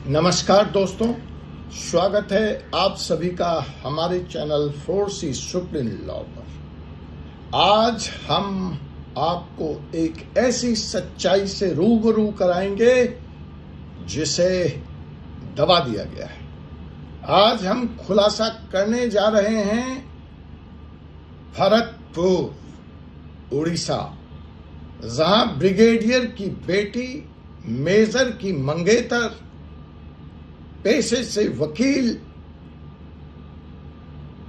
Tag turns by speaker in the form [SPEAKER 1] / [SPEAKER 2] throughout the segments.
[SPEAKER 1] नमस्कार दोस्तों, स्वागत है आप सभी का हमारे चैनल 4C सुप्रीम लॉ पर। आज हम आपको एक ऐसी सच्चाई से रूबरू कराएंगे जिसे दबा दिया गया है। आज हम खुलासा करने जा रहे हैं भरतपुर उड़ीसा, जहां ब्रिगेडियर की बेटी, मेजर की मंगेतर, पेशे से वकील,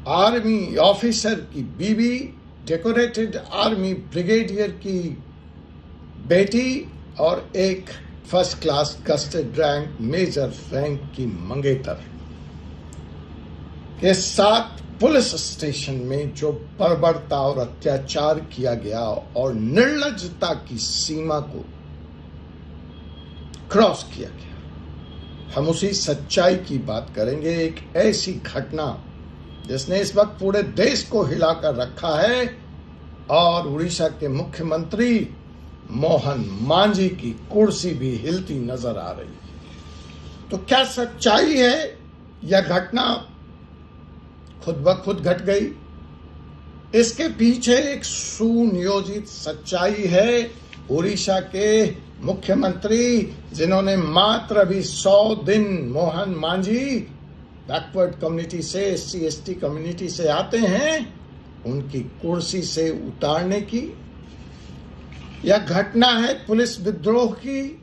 [SPEAKER 1] आर्मी ऑफिसर की बीवी, डेकोरेटेड आर्मी ब्रिगेडियर की बेटी और एक first class gazetted rank major rank की मंगेतर के साथ पुलिस स्टेशन में जो बर्बरता और अत्याचार किया गया और निर्लज्जता की सीमा को क्रॉस किया गया, हम उसी सच्चाई की बात करेंगे। एक ऐसी घटना जिसने इस वक्त पूरे देश को हिलाकर रखा है और उड़ीसा के मुख्यमंत्री मोहन मांझी की कुर्सी भी हिलती नजर आ रही है। तो क्या सच्चाई है? यह घटना खुद ब खुद घट गई? इसके पीछे एक सुनियोजित सच्चाई है। उड़ीसा के मुख्यमंत्री, जिन्होंने मात्र अभी 100 दिन, मोहन मांझी बैकवर्ड कम्युनिटी से, SC/ST कम्युनिटी से आते हैं, उनकी कुर्सी से उतारने की यह घटना है पुलिस विद्रोह की।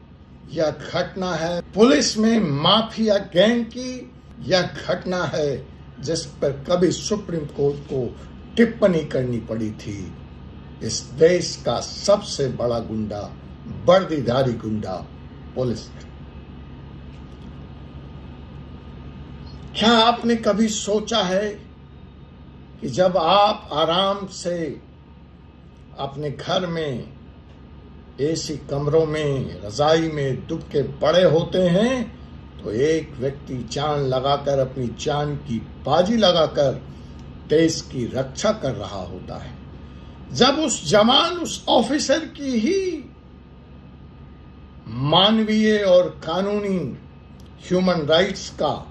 [SPEAKER 1] यह घटना है पुलिस में माफिया गैंग की। यह घटना है जिस पर कभी सुप्रीम कोर्ट को टिप्पणी करनी पड़ी थी। इस देश का सबसे बड़ा गुंडा, वर्दीधारी गुंडा पुलिस। क्या आपने कभी सोचा है कि जब आप आराम से अपने घर में एसी कमरों में, रजाई में डूब के बड़े होते हैं, तो एक व्यक्ति जान लगाकर, अपनी जान की बाजी लगाकर देश की रक्षा कर रहा होता है। जब उस जवान, उस ऑफिसर की ही मानवीय और कानूनी ह्यूमन राइट्स का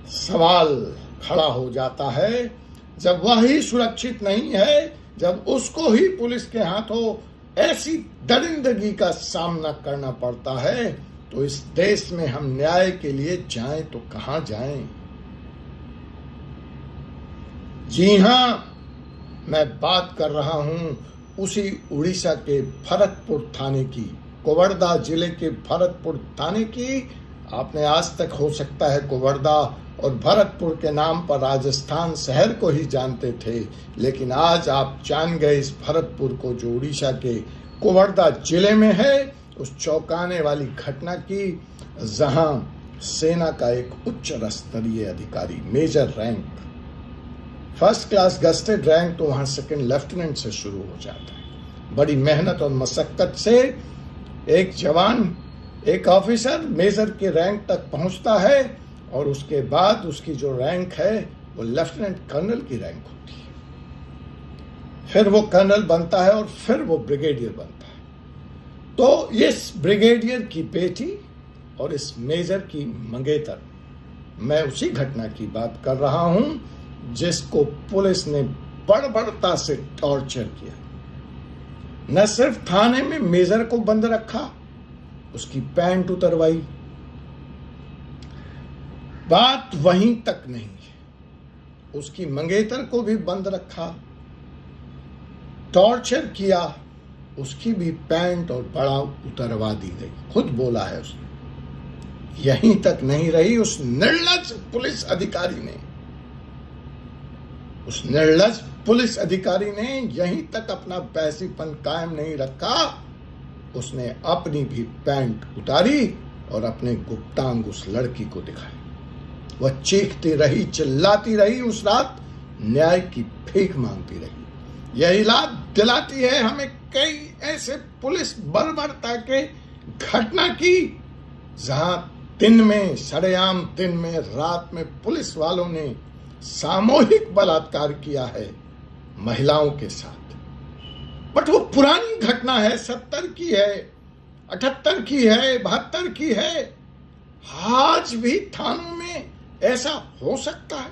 [SPEAKER 1] सवाल खड़ा हो जाता है, जब वह ही सुरक्षित नहीं है, जब उसको ही पुलिस के हाथों ऐसी दरिंदगी का सामना करना पड़ता है, तो इस देश में हम न्याय के लिए जाएं तो कहां जाएं? जी हां, मैं बात कर रहा हूं उसी उड़ीसा के भरतपुर थाने की, कोवरदा जिले के भरतपुर थाने की। आपने आज तक हो सकता है कोवरदा और भरतपुर के नाम पर राजस्थान शहर को ही जानते थे, लेकिन आज आप जान गए इस भरतपुर को, जो उड़ीसा के कोवरदा जिले में है, उस चौंकाने वाली घटना की, जहां सेना का एक उच्च स्तरीय अधिकारी, major rank, first class gazetted rank तो वहां सेकंड लेफ्टिनेंट से शुरू हो जाता है। बड़ी मेहनत और मशक्कत से एक जवान, एक ऑफिसर मेजर के रैंक तक पहुंचता है और उसके बाद उसकी जो रैंक है वो लेफ्टिनेंट कर्नल की रैंक होती है। फिर वो कर्नल बनता है और फिर वो ब्रिगेडियर बनता है। तो इस ब्रिगेडियर की बेटी और इस मेजर की मंगेतर, मैं उसी घटना की बात कर रहा हूं जिसको पुलिस ने बर्बरता से टॉर्चर किया। न सिर्फ थाने में मेजर को बंद रखा, उसकी पैंट उतरवाई। बात वहीं तक नहीं है, उसकी मंगेतर को भी बंद रखा, टॉर्चर किया, उसकी भी पैंट और बड़ा उतरवा दी गई। खुद बोला है उसने। यहीं तक नहीं रही, उस निर्लज्ज पुलिस अधिकारी ने यहीं तक अपना पैसीपन कायम नहीं रखा, उसने अपनी भी पैंट उतारी और अपने गुप्तांग उस लड़की को दिखाए। वह चीखती रही, चिल्लाती रही, उस रात न्याय की भीख मांगती रही। यह याद दिलाती है हमें कई ऐसे पुलिस बर्बरता के घटना की, जहां दिन में, सरेआम दिन में, रात में पुलिस वालों ने सामूहिक बलात्कार किया है महिलाओं के साथ। बट वो पुरानी घटना है, 70 की है। 78 की है, 72 की है, आज भी थानों में ऐसा हो सकता है?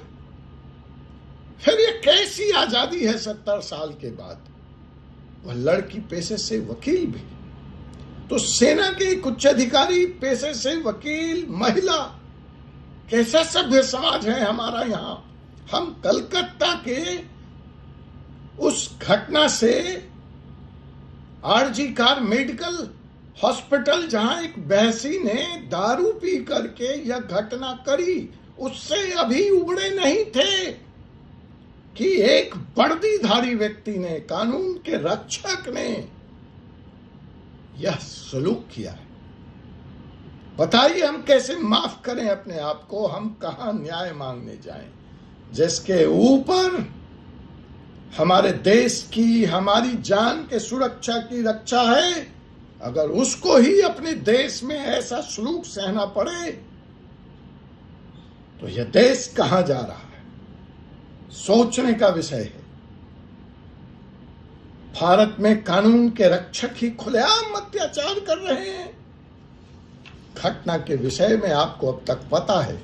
[SPEAKER 1] फिर ये कैसी आजादी है 70 साल के बाद? वह लड़की पेशे से वकील भी, तो सेना के एक उच्च अधिकारी पेशे से वकील, महिला। कैसा सभ्य समाज है हमारा यहाँ। हम कलकत्ता के उस घटना से आरजी कार मेडिकल हॉस्पिटल, जहां एक बहसी ने दारू पी करके यह घटना करी, उससे अभी उबड़े नहीं थे कि एक वर्दीधारी व्यक्ति ने, कानून के रक्षक ने यह सलूक किया है। बताइए हम कैसे माफ करें अपने आप को? हम कहां न्याय मांगने जाएं जिसके ऊपर हमारे देश की, हमारी जान के सुरक्षा की रक्षा है? अगर उसको ही अपने देश में ऐसा सलूक सहना पड़े तो यह देश कहां जा रहा है? सोचने का विषय है। भारत में कानून के रक्षक ही खुलेआम अत्याचार कर रहे हैं। घटना के विषय में आपको अब तक पता है,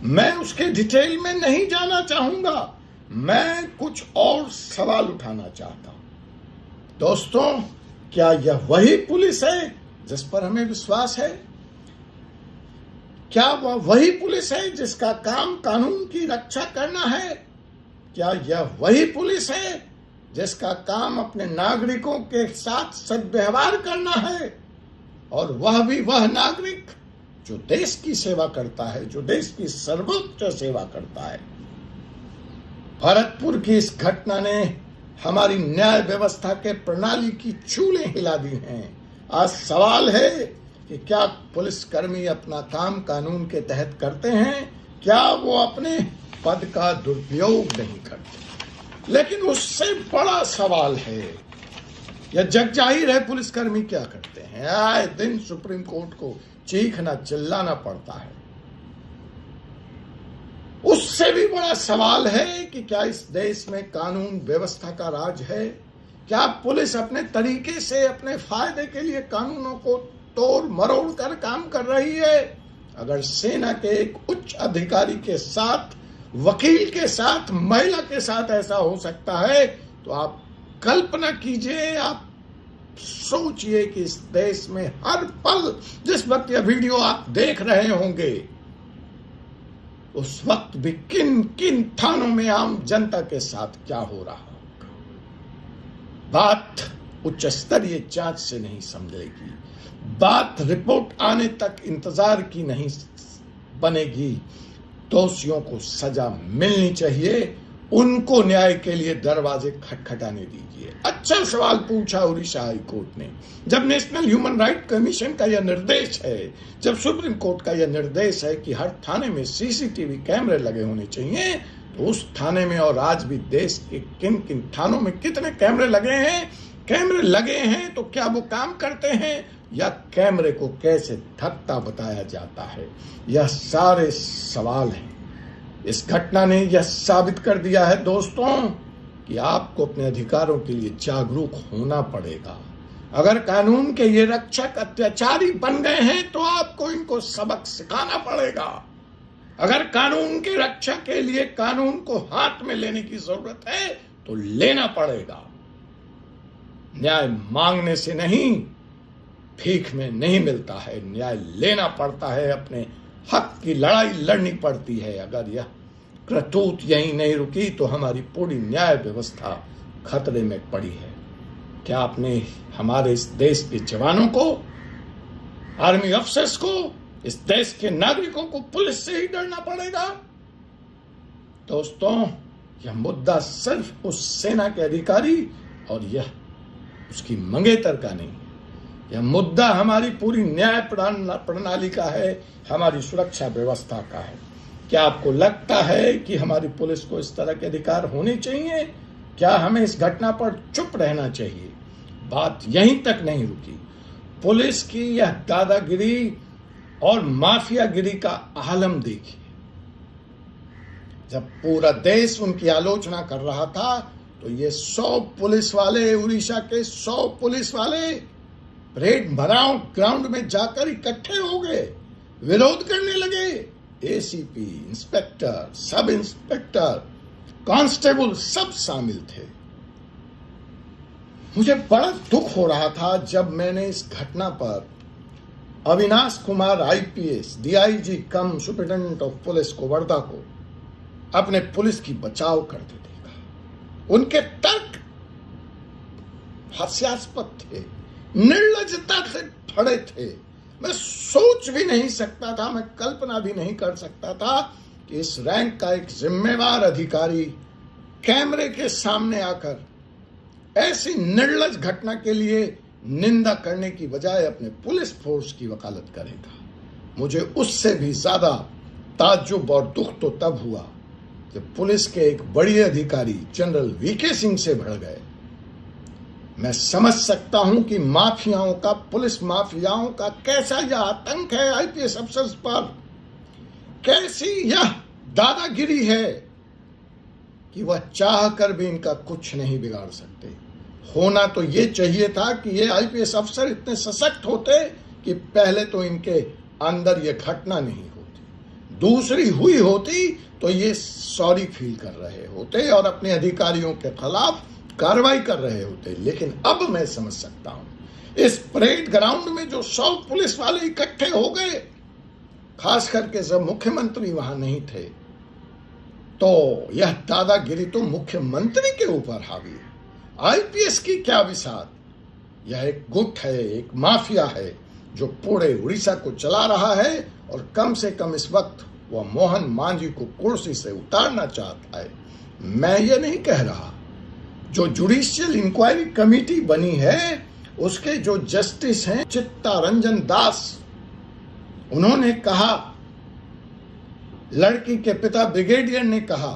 [SPEAKER 1] मैं उसके डिटेल में नहीं जाना चाहूंगा। मैं कुछ और सवाल उठाना चाहता हूं। दोस्तों, क्या यह वही पुलिस है जिस पर हमें विश्वास है? क्या वह वही पुलिस है जिसका काम कानून की रक्षा करना है? क्या यह वही पुलिस है जिसका काम अपने नागरिकों के साथ सद्व्यवहार करना है? और वह भी वह नागरिक जो देश की सेवा करता है, जो देश की सर्वोच्च सेवा करता है। भरतपुर की इस घटना ने हमारी न्याय व्यवस्था के प्रणाली की चूलें हिला दी हैं। आज सवाल है कि क्या पुलिसकर्मी अपना काम कानून के तहत करते हैं? क्या वो अपने पद का दुरुपयोग नहीं करते? लेकिन उससे बड़ा सवाल है, यह जग जाहिर है, पुलिसकर्मी क्या करते हैं? आए दिन सुप्रीम कोर्ट को चीखना चिल्लाना पड़ता है। उससे भी बड़ा सवाल है कि क्या इस देश में कानून व्यवस्था का राज है? क्या पुलिस अपने तरीके से, अपने फायदे के लिए कानूनों को तोड़ मरोड़ कर काम कर रही है? अगर सेना के एक उच्च अधिकारी के साथ, वकील के साथ, महिला के साथ ऐसा हो सकता है, तो आप कल्पना कीजिए, आप सोचिए कि इस देश में हर पल, जिस वक्त यह वीडियो आप देख रहे होंगे, उस वक्त भी किन किन थानों में आम जनता के साथ क्या हो रहा होगा। बात उच्च स्तरीय जांच से नहीं समझेगी, बात रिपोर्ट आने तक इंतजार की नहीं बनेगी। दोषियों को सजा मिलनी चाहिए, उनको न्याय के लिए दरवाजे खटखटाने दीजिए। अच्छा सवाल पूछा उड़ीसा हाई कोर्ट ने। जब नेशनल ह्यूमन राइट कमीशन का यह निर्देश है, जब सुप्रीम कोर्ट का यह निर्देश है कि हर थाने में सीसीटीवी कैमरे लगे होने चाहिए, तो उस थाने में और आज भी देश के किन किन थानों में कितने कैमरे लगे हैं? कैमरे लगे हैं तो क्या वो काम करते हैं, या कैमरे को कैसे धक्का बताया जाता है? यह सारे सवाल हैं। इस घटना ने यह साबित कर दिया है दोस्तों कि आपको अपने अधिकारों के लिए जागरूक होना पड़ेगा। अगर कानून के ये रक्षक अत्याचारी बन गए हैं तो आपको इनको सबक सिखाना पड़ेगा। अगर कानून के रक्षा के लिए कानून को हाथ में लेने की जरूरत है तो लेना पड़ेगा। न्याय मांगने से नहीं, भीख में नहीं मिलता है, न्याय लेना पड़ता है, अपने हक की लड़ाई लड़नी पड़ती है। अगर यह करतूत यहीं नहीं रुकी तो हमारी पूरी न्याय व्यवस्था खतरे में पड़ी है। क्या आपने हमारे इस देश के जवानों को, आर्मी अफसर्स को, इस देश के नागरिकों को पुलिस से ही डरना पड़ेगा? दोस्तों, यह मुद्दा सिर्फ उस सेना के अधिकारी और यह उसकी मंगेतर का नहीं, यह मुद्दा हमारी पूरी न्याय प्रणाली का है, हमारी सुरक्षा व्यवस्था का है। क्या आपको लगता है कि हमारी पुलिस को इस तरह के अधिकार होने चाहिए? क्या हमें इस घटना पर चुप रहना चाहिए? बात यहीं तक नहीं रुकी। पुलिस की यह दादागिरी और माफियागिरी का आलम देखिए। जब पूरा देश उनकी आलोचना कर रहा था तो ये 100 पुलिस वाले, उड़ीसा के 100 पुलिस वाले परेड ग्राउंड में जाकर इकट्ठे हो गए, विरोध करने लगे। ACP, inspector, sub inspector, constable सब शामिल थे। मुझे बड़ा दुख हो रहा था जब मैंने इस घटना पर Avinash Kumar IPS, DIG cum superintendent of police Kawardha को अपने पुलिस की बचाव करते देखा। उनके तर्क हास्यास्पद थे, निर्लज्जता से भरे थे। मैं सोच भी नहीं सकता था, मैं कल्पना भी नहीं कर सकता था कि इस रैंक का एक जिम्मेवार अधिकारी कैमरे के सामने आकर ऐसी निर्लज घटना के लिए निंदा करने की बजाय अपने पुलिस फोर्स की वकालत करेगा। मुझे उससे भी ज्यादा ताज्जुब और दुख तो तब हुआ जब पुलिस के एक बड़े अधिकारी जनरल वीके सिंह से भड़ गए। मैं समझ सकता हूं कि माफियाओं का, पुलिस माफियाओं का कैसा यह आतंक है आईपीएस अफसर्स पर, कैसी यह दादागिरी है कि वह चाह कर भी इनका कुछ नहीं बिगाड़ सकते। होना तो ये चाहिए था कि ये आईपीएस अफसर इतने सशक्त होते कि पहले तो इनके अंदर ये घटना नहीं होती, दूसरी हुई होती तो ये सॉरी फील कर रहे होते और अपने अधिकारियों के खिलाफ कार्रवाई कर रहे होते। लेकिन अब मैं समझ सकता हूं, इस परेड ग्राउंड में जो 100 पुलिस वाले इकट्ठे हो गए, खास करके जब मुख्यमंत्री वहां नहीं थे, तो यह दादागिरी तो मुख्यमंत्री के ऊपर हावी है। आईपीएस की क्या विसात, यह एक गुट है, एक माफिया है जो पूरे उड़ीसा को चला रहा है और कम से कम इस वक्त वह मोहन मांझी को कुर्सी से उतारना चाहता है। मैं ये नहीं कह रहा, जो जुडिशियल इंक्वायरी कमेटी बनी है उसके जो जस्टिस हैं चित्तरंजन दास, उन्होंने कहा, लड़की के पिता ब्रिगेडियर ने कहा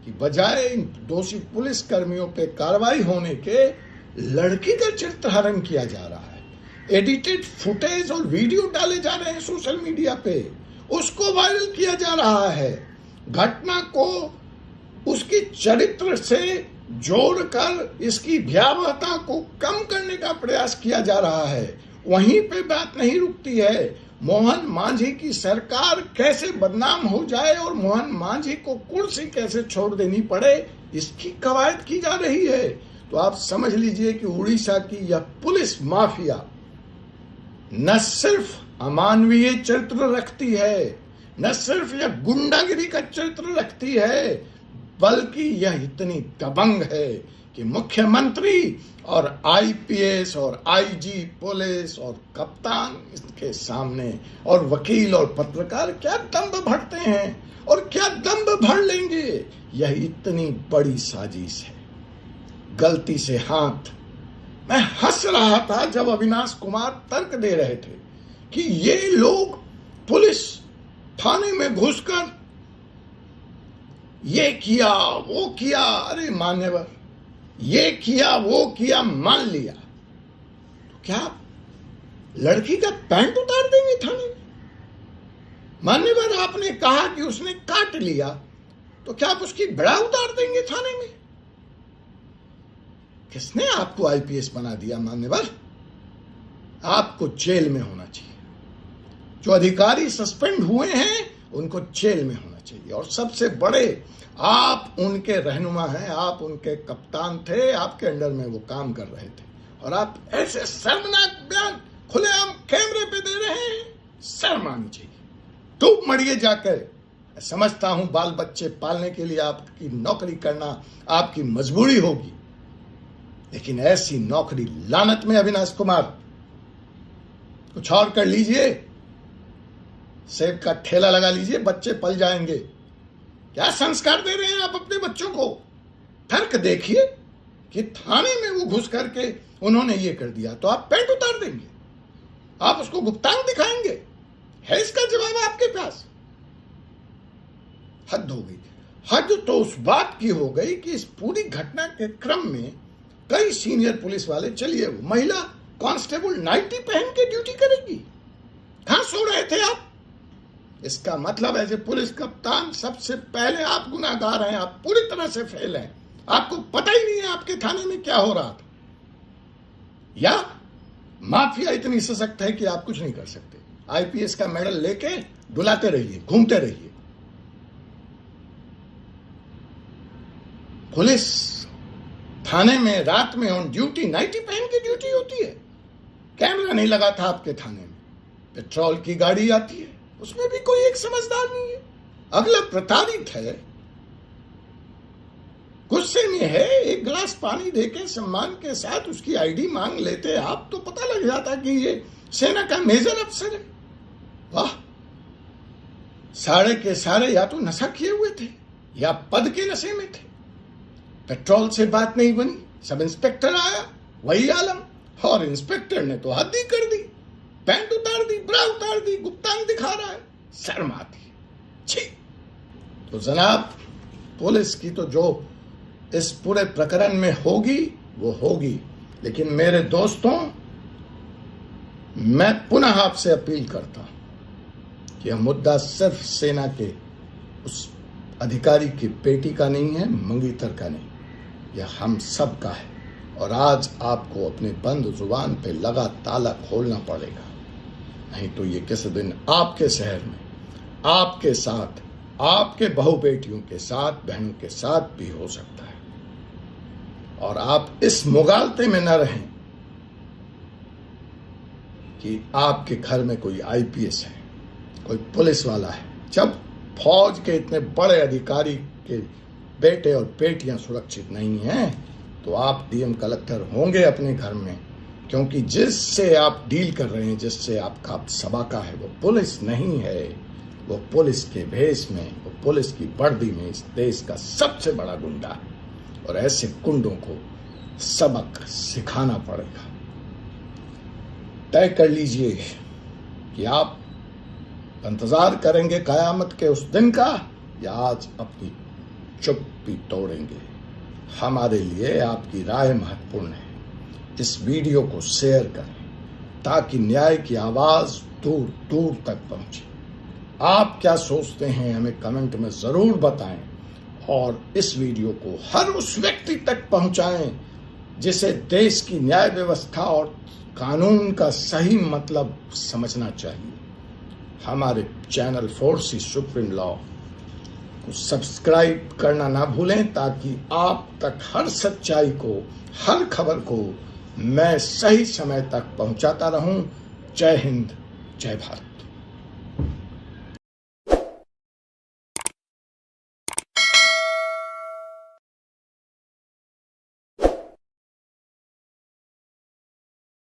[SPEAKER 1] कि बजाय इन दोषी पुलिस कर्मियों पे कार्रवाई होने के लड़की का चित्रहरण किया जा रहा है। एडिटेड फुटेज और वीडियो डाले जा रहे हैं सोशल मीडिया पे, उसको वायरल किया जा रहा है। घटना को उसकी चरित्र से जोड़कर इसकी भयावहता को कम करने का प्रयास किया जा रहा है। वहीं पे बात नहीं रुकती है। मोहन मांझी की सरकार कैसे बदनाम हो जाए और मोहन मांझी को कुर्सी कैसे छोड़ देनी पड़े, इसकी कवायद की जा रही है। तो आप समझ लीजिए कि उड़ीसा की यह पुलिस माफिया न सिर्फ अमानवीय चरित्र रखती है, न सिर्फ यह गुंडागिरी का चरित्र रखती है, बल्कि यह इतनी दबंग है कि मुख्यमंत्री और आईपीएस और आईजी पुलिस और कप्तान इसके सामने और वकील और पत्रकार क्या दम्भ भरते हैं और क्या दम्भ भर लेंगे। यह इतनी बड़ी साजिश है। गलती से हाथ, मैं हंस रहा था जब अविनाश कुमार तर्क दे रहे थे कि ये लोग पुलिस थाने में घुसकर ये किया वो किया। अरे मान्यवर, ये किया वो किया मान लिया तो क्या लड़की का पैंट उतार देंगे थाने में? मान्यवर, आपने कहा कि उसने काट लिया तो क्या आप उसकी बेड़ा उतार देंगे थाने में? किसने आपको आईपीएस बना दिया मान्यवर? आपको जेल में होना चाहिए। जो अधिकारी सस्पेंड हुए हैं उनको जेल में होना चाहिए। और सबसे बड़े, आप उनके रहनुमा हैं, आप उनके कप्तान थे, आपके अंडर में वो काम कर रहे थे और आप ऐसे शर्मनाक बयान खुलेआम कैमरे पे दे रहे हैं। शर्म आनी चाहिए। डूब मरिए जाकर। समझता हूं बाल बच्चे पालने के लिए आपकी नौकरी करना आपकी मजबूरी होगी, लेकिन ऐसी नौकरी लानत में। अविनाश कुमार, कुछ और कर लीजिए, सेब का ठेला लगा लीजिए, बच्चे पल जाएंगे। क्या संस्कार दे रहे हैं आप अपने बच्चों को? तर्क देखिए कि थाने में वो घुस करके उन्होंने ये कर दिया तो आप पैंट उतार देंगे, आप उसको गुप्तांग दिखाएंगे? है इसका जवाब आपके पास? हद हो गई। हद तो उस बात की हो गई कि इस पूरी घटना के क्रम में कई सीनियर पुलिस वाले, चलिए महिला कांस्टेबल नाइटी पहन के ड्यूटी करेगी, कहां सो रहे थे आप? इसका मतलब एज ए पुलिस कप्तान सबसे पहले आप गुनाहगार हैं, आप पूरी तरह से फेल हैं। आपको पता ही नहीं है आपके थाने में क्या हो रहा था। या माफिया इतनी सशक्त है कि आप कुछ नहीं कर सकते। आईपीएस का मेडल लेके डुलाते रहिए, घूमते रहिए। पुलिस थाने में रात में ऑन ड्यूटी, नाइटी पहन के ड्यूटी होती है। कैमरा नहीं लगा था आपके थाने में, पेट्रोल की गाड़ी आती है, उसमें भी कोई एक समझदार नहीं है। अगला प्रताड़ित है, गुस्से में है, एक गिलास पानी देके सम्मान के साथ उसकी आईडी मांग लेते आप तो पता लग जाता कि ये सेना का मेजर अफसर है। वाह, सारे के सारे या तो नशा किए हुए थे या पद के नशे में थे। पेट्रोल से बात नहीं बनी, सब इंस्पेक्टर आया, वही आलम, और इंस्पेक्टर ने तो हद ही कर दी, पैंट उतार दी, ब्रा उतार दी, गुप्तांग दिखा रहा है। शर्म आती है, छी। तो जनाब, पुलिस की तो जो इस पूरे प्रकरण में होगी वो होगी, लेकिन मेरे दोस्तों, मैं पुनः आपसे अपील करता हूं कि यह मुद्दा सिर्फ सेना के उस अधिकारी की बेटी का नहीं है, मंगीतर का नहीं, यह हम सब का है। और आज आपको अपने बंद जुबान पे लगा ताला खोलना पड़ेगा, नहीं तो ये किसी दिन आपके शहर में, आपके साथ, आपके बहू बेटियों के साथ, बहनों के साथ भी हो सकता है। और आप इस मुगालते में न रहें कि आपके घर में कोई आईपीएस है, कोई पुलिस वाला है। जब फौज के इतने बड़े अधिकारी के बेटे और बेटियां सुरक्षित नहीं हैं, तो आप डीएम कलेक्टर होंगे अपने घर में, क्योंकि जिससे आप डील कर रहे हैं, जिससे आपका सबाका है, वो पुलिस नहीं है, वो पुलिस के भेष में, वो पुलिस की वर्दी में इस देश का सबसे बड़ा गुंडा है। और ऐसे गुंडों को सबक सिखाना पड़ेगा। तय कर लीजिए कि आप इंतजार करेंगे कयामत के उस दिन का, या आज अपनी चुप्पी तोड़ेंगे। हमारे लिए आपकी राय महत्वपूर्ण है। इस वीडियो को शेयर करें ताकि न्याय की आवाज दूर दूर तक पहुंचे। आप क्या सोचते हैं हमें कमेंट में जरूर बताएं, और इस वीडियो को हर उस व्यक्ति तक पहुंचाएं जिसे देश की न्याय व्यवस्था और कानून का सही मतलब समझना चाहिए। हमारे चैनल फोर्सी सुप्रीम लॉ को सब्सक्राइब करना ना भूलें, ताकि आप तक हर सच्चाई को, हर खबर को मैं सही समय तक पहुंचाता रहूं। जय हिंद, जय भारत।